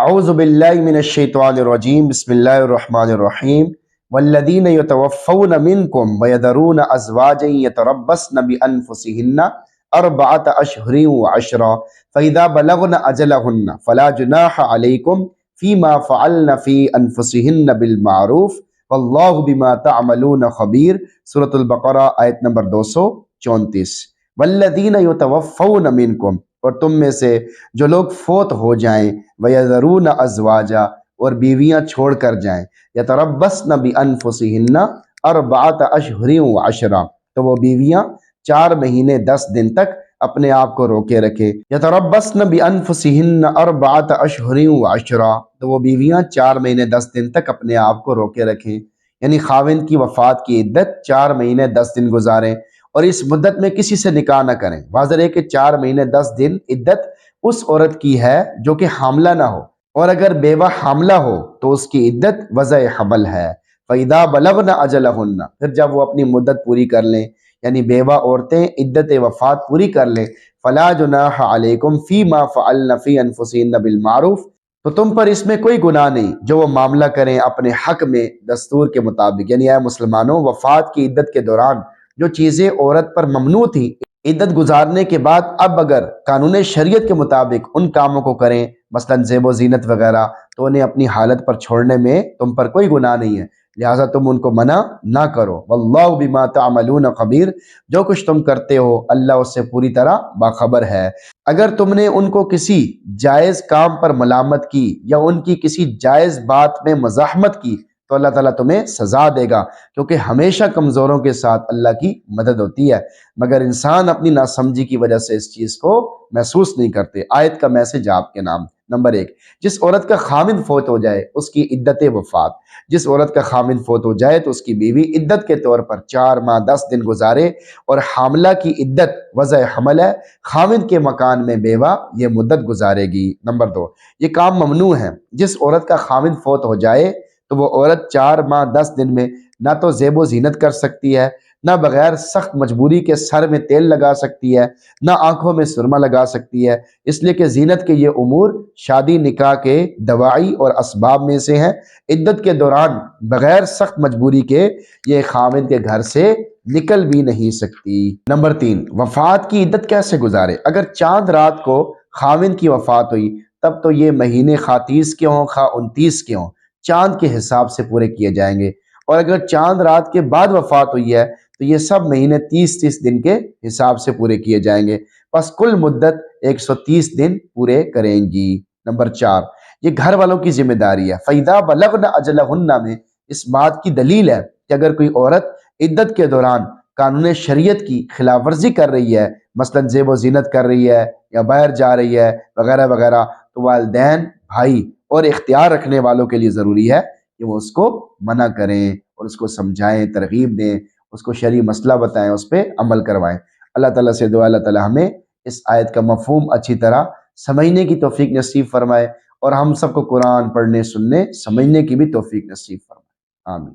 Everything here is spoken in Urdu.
اعوذ باللہ من الشیطان الرجیم بسم اللہ الرحمن الرحیم والذین یتوفون منکم ویذرون ازواجا یتربصن بانفسہن اربعۃ اشہر وعشرا فاذا بلغن اجلہن فلا جناح علیکم فیما فعلن فی انفسہن بالمعروف واللہ بما تعملون خبیر۔ سورۃ البقرہ آیت نمبر 234۔ والذین یتوفون منکم، اور تم میں سے جو لوگ فوت ہو جائیں، وَيَذَرُونَ أَزْوَاجًا، اور بیویاں چھوڑ کر جائیں، يَتَرَبَّصْنَ بِأَنفُسِهِنَّ أَرْبَعَةَ أَشْهُرٍ وَعَشْرًا، تو وہ بیویاں 4 مہینے 10 دن تک اپنے آپ کو روکے رکھے۔ يَتَرَبَّصْنَ بِأَنفُسِهِنَّ أَرْبَعَةَ أَشْهُرٍ وَعَشْرًا، تو وہ بیویاں 4 مہینے 10 دن تک اپنے آپ کو روکے رکھیں، یعنی خاوند کی وفات کی عدت 4 مہینے 10 دن گزاریں، اور اس مدت میں کسی سے نکاح نہ کریں۔ واضح ہے کہ 4 مہینے 10 دن عدت اس عورت کی ہے جو کہ حاملہ نہ ہو، اور اگر بیوہ حاملہ ہو تو اس کی عدت وضع حمل ہے۔ فَإِذَا بَلَغْنَ أَجَلَهُنَّ، پھر جب وہ اپنی مدت پوری کر لیں، یعنی بیوہ عورتیں عدت وفات پوری کر لیں، فَلَا جُنَاحَ عَلَيْكُمْ فِي مَا فَعَلْنَ فِي أَنفُسِهِنَّ بِالْمَعْرُوفِ، تو تم پر اس میں کوئی گناہ نہیں جو وہ معاملہ کریں اپنے حق میں دستور کے مطابق۔ یعنی اے مسلمانوں، وفات کی عدت کے دوران جو چیزیں عورت پر ممنوع تھیں، عدت گزارنے کے بعد اب اگر قانون شریعت کے مطابق ان کاموں کو کریں، مثلا زیب و زینت وغیرہ، تو انہیں اپنی حالت پر چھوڑنے میں تم پر کوئی گناہ نہیں ہے، لہٰذا تم ان کو منع نہ کرو۔ واللہ بما تعملون خبیر، جو کچھ تم کرتے ہو اللہ اس سے پوری طرح باخبر ہے۔ اگر تم نے ان کو کسی جائز کام پر ملامت کی یا ان کی کسی جائز بات میں مزاحمت کی تو اللہ تعالیٰ تمہیں سزا دے گا، کیونکہ ہمیشہ کمزوروں کے ساتھ اللہ کی مدد ہوتی ہے، مگر انسان اپنی ناسمجھی کی وجہ سے اس چیز کو محسوس نہیں کرتے۔ آیت کا میسج آپ کے نام۔ نمبر 1، جس عورت کا خامند فوت ہو جائے اس کی عدت وفات، جس عورت کا خامند فوت ہو جائے تو اس کی بیوی عدت کے طور پر 4 ماہ 10 دن گزارے، اور حاملہ کی عدت وضع حمل ہے، خامند کے مکان میں بیوہ یہ مدت گزارے گی۔ نمبر 2، یہ کام ممنوع ہے۔ جس عورت کا خامند فوت ہو جائے تو وہ عورت 4 ماہ 10 دن میں نہ تو زیب و زینت کر سکتی ہے، نہ بغیر سخت مجبوری کے سر میں تیل لگا سکتی ہے، نہ آنکھوں میں سرما لگا سکتی ہے، اس لیے کہ زینت کے یہ امور شادی نکاح کے دواعی اور اسباب میں سے ہیں۔ عدت کے دوران بغیر سخت مجبوری کے یہ خامند کے گھر سے نکل بھی نہیں سکتی۔ نمبر 3، وفات کی عدت کیسے گزارے؟ اگر چاند رات کو خامند کی وفات ہوئی تب تو یہ مہینے خواہ 30 کے ہوں خواہ 29 کے ہوں، چاند کے حساب سے پورے کیے جائیں گے، اور اگر چاند رات کے بعد وفات ہوئی ہے تو یہ سب مہینے 30 دن کے حساب سے پورے کیے جائیں گے، پس کل مدت 130 دن پورے کریں گی۔ نمبر 4، یہ گھر والوں کی ذمہ داری ہے۔ فَإِذَا بَلَغْنَ أَجَلَهُنَّ میں اس بات کی دلیل ہے کہ اگر کوئی عورت عدت کے دوران قانون شریعت کی خلاف ورزی کر رہی ہے، مثلا زیب و زینت کر رہی ہے یا باہر جا رہی ہے وغیرہ وغیرہ، تو والدین، بھائی اور اختیار رکھنے والوں کے لیے ضروری ہے کہ وہ اس کو منع کریں اور اس کو سمجھائیں، ترغیب دیں، اس کو شرعی مسئلہ بتائیں، اس پہ عمل کروائیں۔ اللہ تعالیٰ سے دعا اللہ تعالیٰ ہمیں اس آیت کا مفہوم اچھی طرح سمجھنے کی توفیق نصیب فرمائے، اور ہم سب کو قرآن پڑھنے، سننے، سمجھنے کی بھی توفیق نصیب فرمائے۔ آمین۔